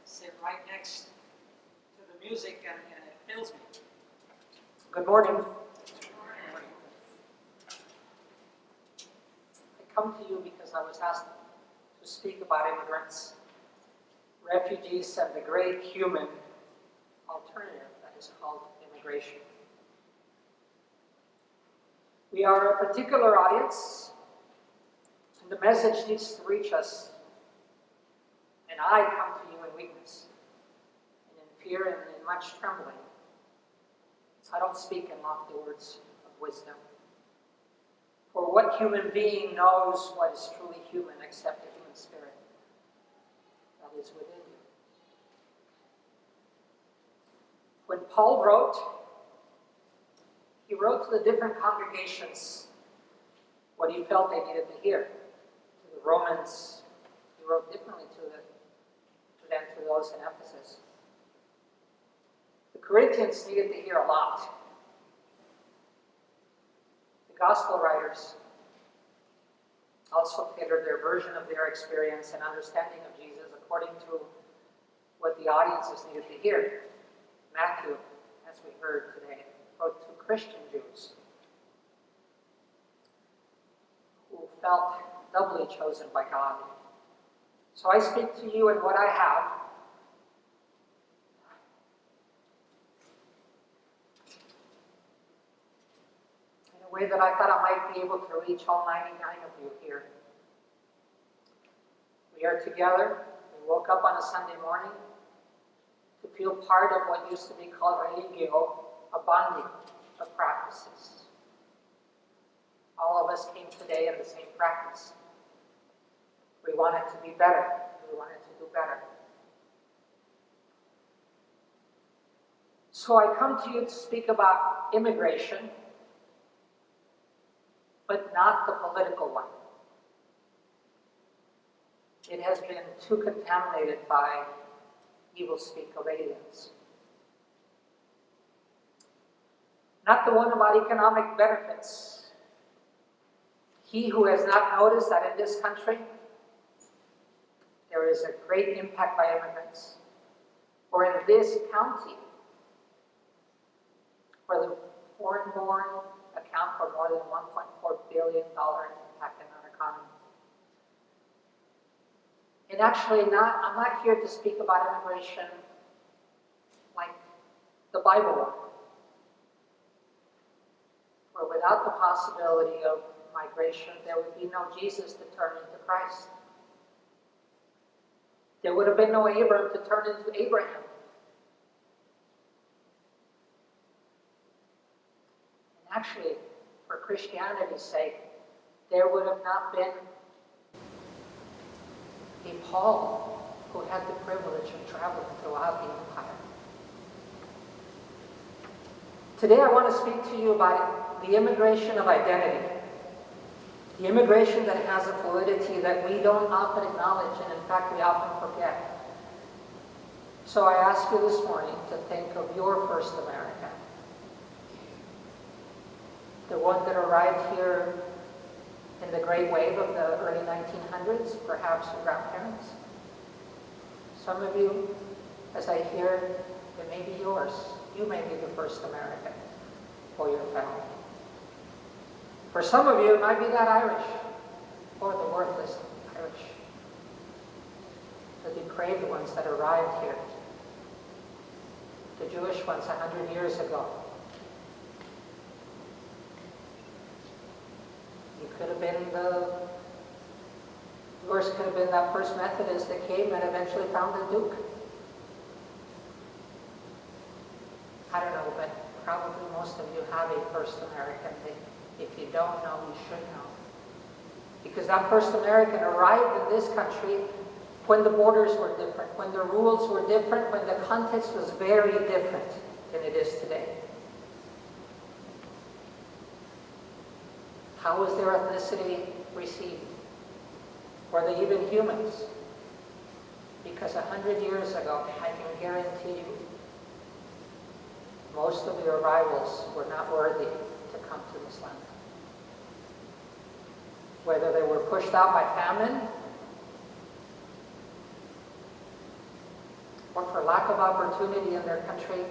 sit right next to the music and it fills me. Good morning. I come to you because I was asked to speak about immigrants, refugees, and the great human alternative that is called immigration. We are a particular audience, and the message needs to reach us. And I come to you in weakness, and in fear, and in much trembling. I don't speak in lofty words of wisdom. For what human being knows what is truly human except the human spirit that is within you? When Paul wrote, he wrote to the different congregations what he felt they needed to hear. To the Romans, he wrote differently than to those in Ephesus. The Corinthians needed to hear a lot. The gospel writers also tailored their version of their experience and understanding of Jesus according to what the audiences needed to hear. Matthew, as we heard today, wrote to Christian Jews who felt doubly chosen by God. So I speak to you in what I have. In a way that I thought I might be able to reach all 99 of you here. We are together. We woke up on a Sunday morning to feel part of what used to be called religio, a bonding of practices. All of us came today in the same practice. We wanted to be better. We wanted to do better. So I come to you to speak about immigration, but not the political one. It has been too contaminated by evil speak of aliens. Not the one about economic benefits. He who has not noticed that in this country, there is a great impact by immigrants, or in this county, where the foreign-born account for more than $1.4 billion impact in our economy. And actually, I'm not here to speak about immigration like the Bible one, where without the possibility of migration, there would be no Jesus to turn into Christ. There would have been no Abram to turn into Abraham. And actually, for Christianity's sake, there would have not been a Paul who had the privilege of traveling throughout the empire. Today I want to speak to you about the immigration of identity. The immigration that has a fluidity that we don't often acknowledge, and in fact we often forget. So I ask you this morning to think of your first American. The one that arrived here in the great wave of the early 1900s, perhaps your grandparents. Some of you, as I hear, it may be yours. You may be the first American for your family. For some of you, it might be that Irish, or the worthless Irish, the depraved ones that arrived here, the Jewish ones 100 years ago. You could have been yours could have been that first Methodist that came and eventually found the Duke. I don't know, but probably most of you have a first American thing. If you don't know, you should know. Because that first American arrived in this country when the borders were different, when the rules were different, when the context was very different than it is today. How was their ethnicity received? Were they even humans? Because 100 years ago, I can guarantee you, most of your arrivals were not worthy to come to this land. Whether they were pushed out by famine, or for lack of opportunity in their country,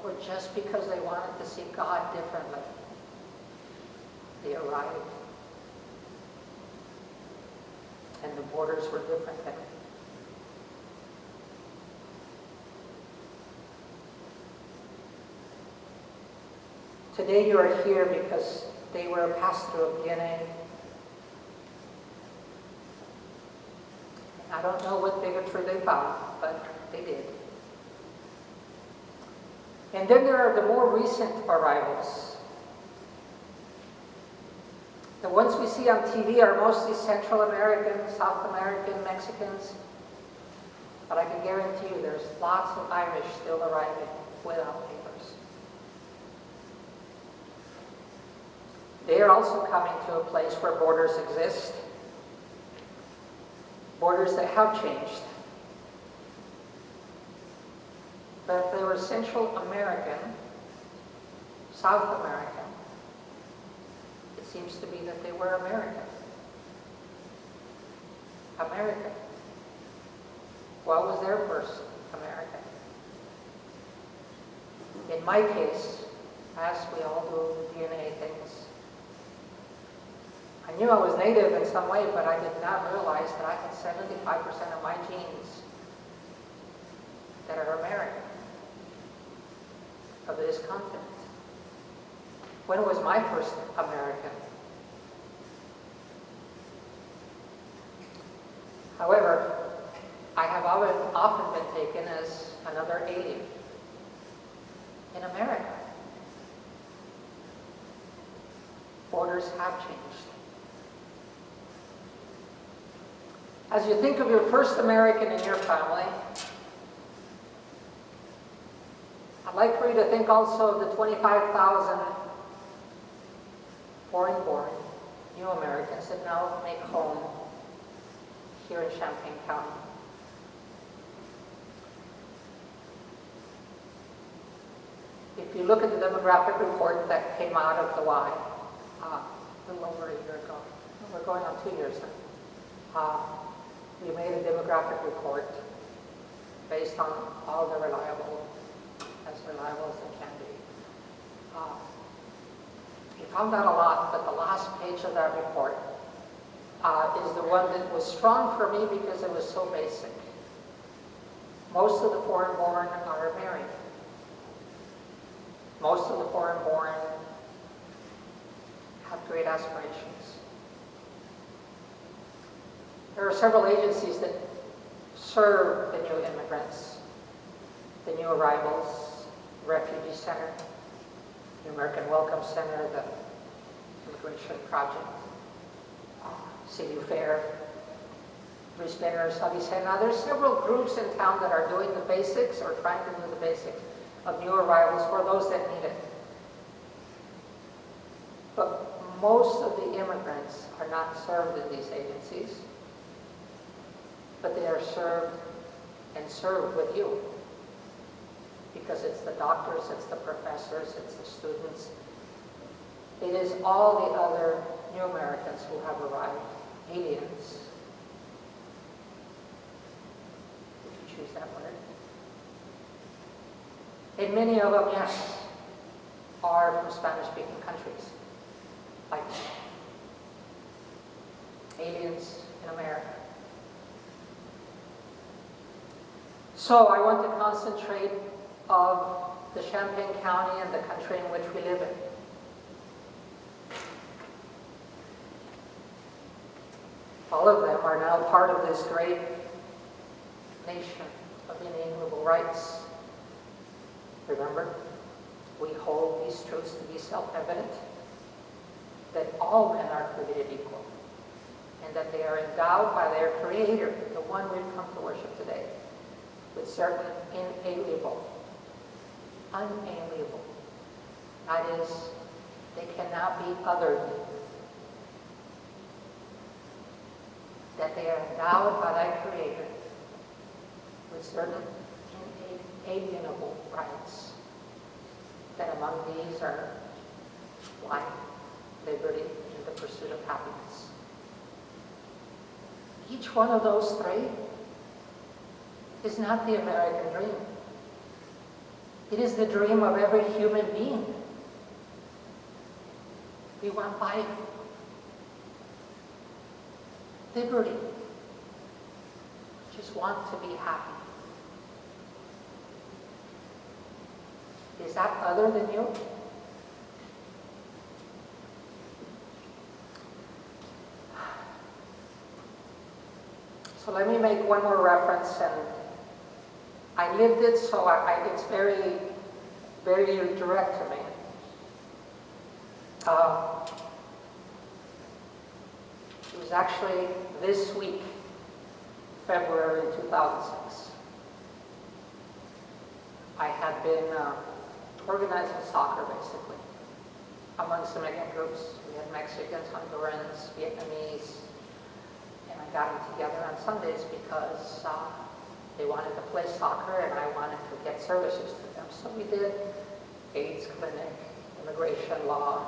or just because they wanted to see God differently. They arrived. And the borders were different then. Today you are here because they were passed through a DNA. I don't know what bigotry they found, but they did. And then there are the more recent arrivals. The ones we see on TV are mostly Central American, South American, Mexicans. But I can guarantee you there's lots of Irish still arriving without papers. They are also coming to a place where borders exist. Borders that have changed. But if they were Central American, South American, it seems to be that they were American. American. What was their first American? In my case, as we all do DNA things, I knew I was native in some way, but I did not realize that I had 75% of my genes that are American, of this continent. When was my first American? However, I have often been taken as another alien in America. Borders have changed. As you think of your first American in your family, I'd like for you to think also of the 25,000 foreign-born new Americans that now make home here in Champaign County. If you look at the demographic report that came out of the Y, a little over a year ago, we're going on 2 years now, we made a demographic report based on all the reliable as they can be. We found out a lot, but the last page of that report is the one that was strong for me because it was so basic. Most of the foreign-born are married. Most of the foreign-born have great aspirations. There are several agencies that serve the new immigrants, the new arrivals, Refugee Center, the American Welcome Center, the Immigration Project, CU Fair, Spinners, Avicenna. There's several groups in town that are doing the basics or trying to do the basics of new arrivals for those that need it. But most of the immigrants are not served in these agencies, but they are served and served with you. Because it's the doctors, it's the professors, it's the students. It is all the other new Americans who have arrived, aliens. Did you choose that word? And many of them, yes, are from Spanish-speaking countries, like aliens in America. So I want to concentrate of the Champaign County and the country in which we live in. All of them are now part of this great nation of inalienable rights. Remember, we hold these truths to be self-evident, that all men are created equal, and that they are endowed by their Creator, the one we've come to worship today, with certain unalienable, that is, they cannot be othered, that they are endowed by thy Creator with certain inalienable rights, that among these are life, liberty, and the pursuit of happiness. Each one of those three is not the American dream. It is the dream of every human being. We want life, liberty, just want to be happy. Is that other than you? So let me make one more reference, and I lived it, so it's very, very direct to me. It was actually this week, February 2006. I had been organizing soccer, basically, among some immigrant groups. We had Mexicans, Hondurans, Vietnamese, and I got them together on Sundays because they wanted to play soccer and I wanted to get services to them. So we did AIDS clinic, immigration law,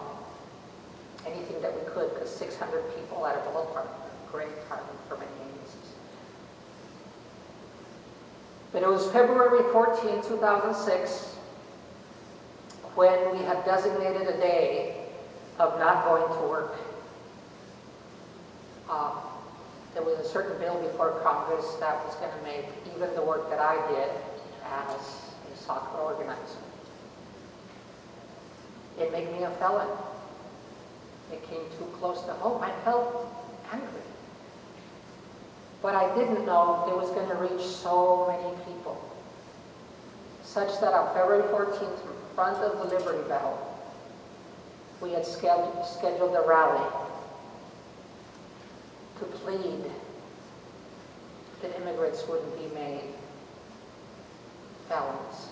anything that we could, because 600 people at a ballpark, great target for many agencies. But it was February 14, 2006, when we had designated a day of not going to work. There was a certain bill before Congress that was going to make even the work that I did as a soccer organizer. It made me a felon. It came too close to home. I felt angry. But I didn't know it was going to reach so many people, such that on February 14th, in front of the Liberty Bell, we had scheduled a rally to plead that immigrants wouldn't be made felons.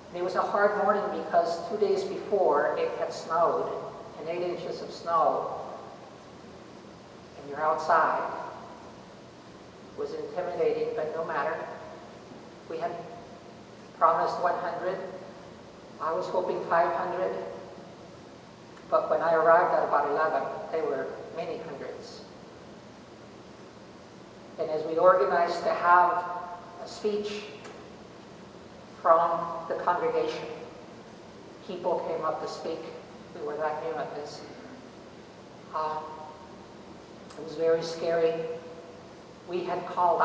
And it was a hard morning because 2 days before it had snowed, and 8 inches of snow, and you're outside. It was intimidating, but no matter. We had promised 100. I was hoping 500. But when I arrived at about 11, they were many hundreds. And as we organized to have a speech from the congregation, people came up to speak. We were that new at this. It was very scary. I had called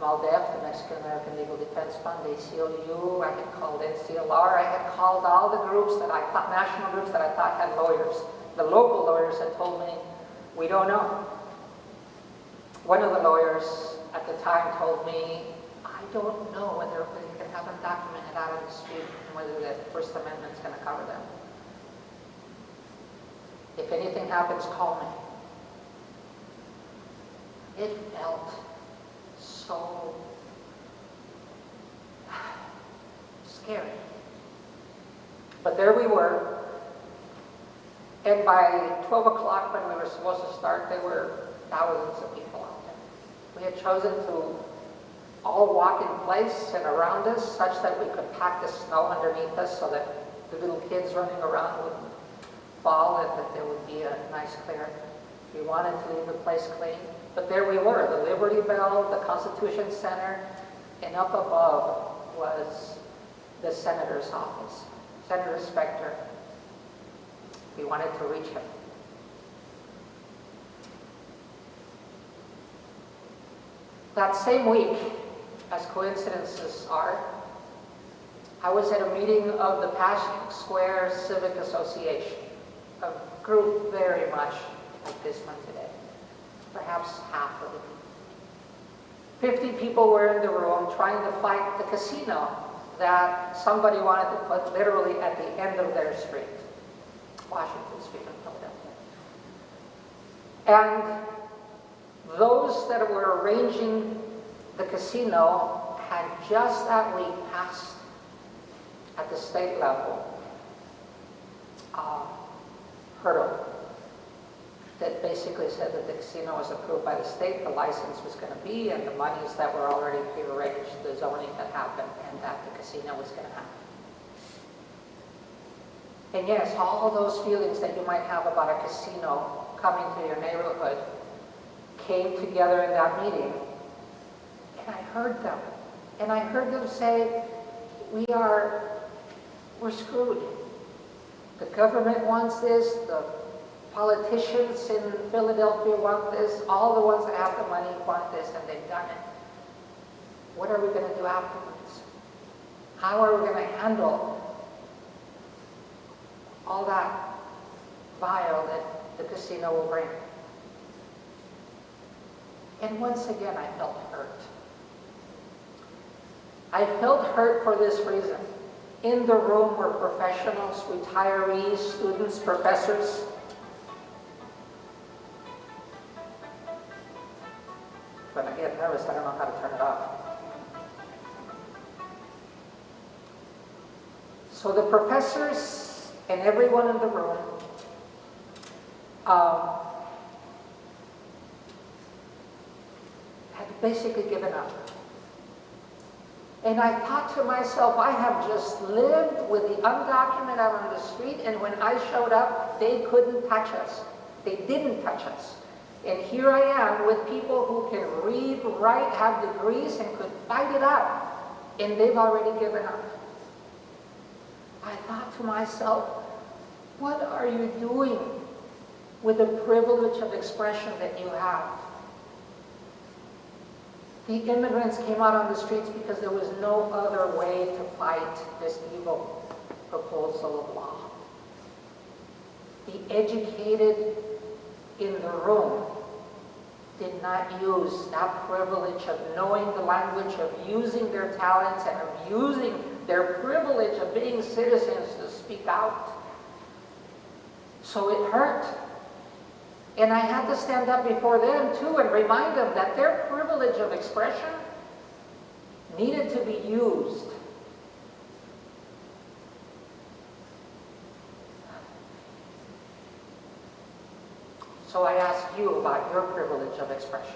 MALDEF, the Mexican American Legal Defense Fund, ACLU, I had called NCLR, I had called all the groups that I thought, national groups that I thought had lawyers. The local lawyers had told me, we don't know. One of the lawyers at the time told me, I don't know whether they can have them documented out on the street and whether the First Amendment is going to cover them. If anything happens, call me. It felt so scary. But there we were, and by 12 o'clock when we were supposed to start, there were thousands of people out there. We had chosen to all walk in place and around us such that we could pack the snow underneath us so that the little kids running around wouldn't fall and that there would be a nice clearing. We wanted to leave the place clean. But there we were, the Liberty Bell, the Constitution Center, and up above was the Senator's office, Senator Specter. We wanted to reach him. That same week, as coincidences are, I was at a meeting of the Passion Square Civic Association, a group very much like this one today. Perhaps half of it. 50 people were in the room trying to fight the casino that somebody wanted to put literally at the end of their street, Washington Street in Philadelphia. And those that were arranging the casino had just that week passed at the state level hurdle that basically said that the casino was approved by the state, the license was going to be, and the monies that were already prearranged, the zoning had happened, and that the casino was going to happen. And yes, all those feelings that you might have about a casino coming to your neighborhood came together in that meeting, and I heard them. And I heard them say, we're screwed. The government wants this, the politicians in Philadelphia want this, all the ones that have the money want this, and they've done it. What are we going to do afterwards? How are we going to handle all that bile that the casino will bring? And once again, I felt hurt. I felt hurt for this reason. In the room were professionals, retirees, students, professors. When I get nervous, I don't know how to turn it off. So the professors and everyone in the room had basically given up. And I thought to myself, I have just lived with the undocumented out on the street, and when I showed up, they couldn't touch us. They didn't touch us. And here I am with people who can read, write, have degrees, and could fight it out. And they've already given up. I thought to myself, what are you doing with the privilege of expression that you have? The immigrants came out on the streets because there was no other way to fight this evil proposal of law. The educated in the room did not use that privilege of knowing the language, of using their talents, and of using their privilege of being citizens to speak out. So it hurt. And I had to stand up before them too and remind them that their privilege of expression needed to be used. So I ask you about your privilege of expression.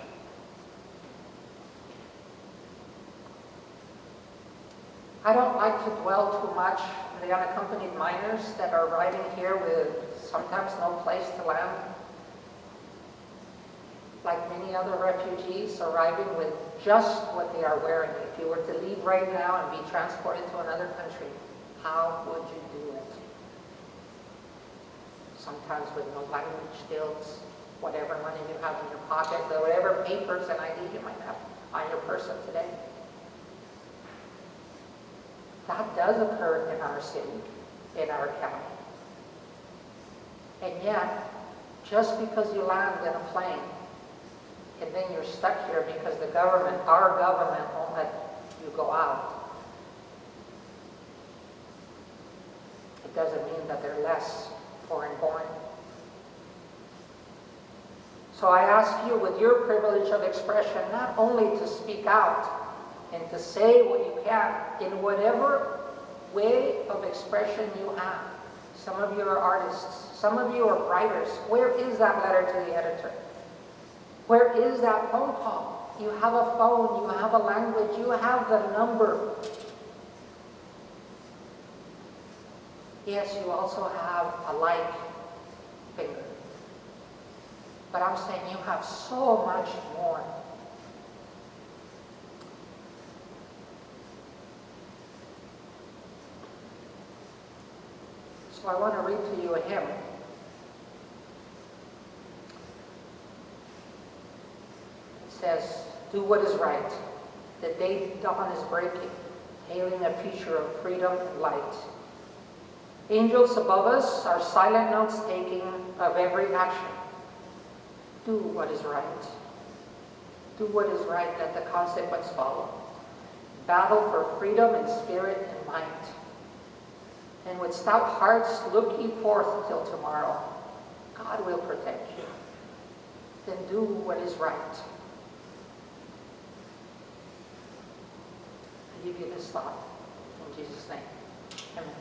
I don't like to dwell too much on the unaccompanied minors that are arriving here with sometimes no place to land. Like many other refugees arriving with just what they are wearing. If you were to leave right now and be transported to another country, how would you do it? Sometimes with no language skills, whatever money you have in your pocket, whatever papers and ID you might have on your person today. That does occur in our city, in our county. And yet, just because you land in a plane, and then you're stuck here because the government, our government, won't let you go out, it doesn't mean that they're less foreign born. So I ask you, with your privilege of expression, not only to speak out and to say what you can in whatever way of expression you have. Some of you are artists. Some of you are writers. Where is that letter to the editor? Where is that phone call? You have a phone, you have a language, you have the number. Yes, you also have a like finger. But I'm saying you have so much more. So I want to read to you a hymn. Says, do what is right. The day dawn is breaking, hailing a future of freedom and light. Angels above us are silent notes taking of every action. Do what is right. Do what is right, let the consequence follow. Battle for freedom in spirit and mind. And with stout hearts look ye forth till tomorrow. God will protect you. Then do what is right. I give you this thought in Jesus' name. Amen.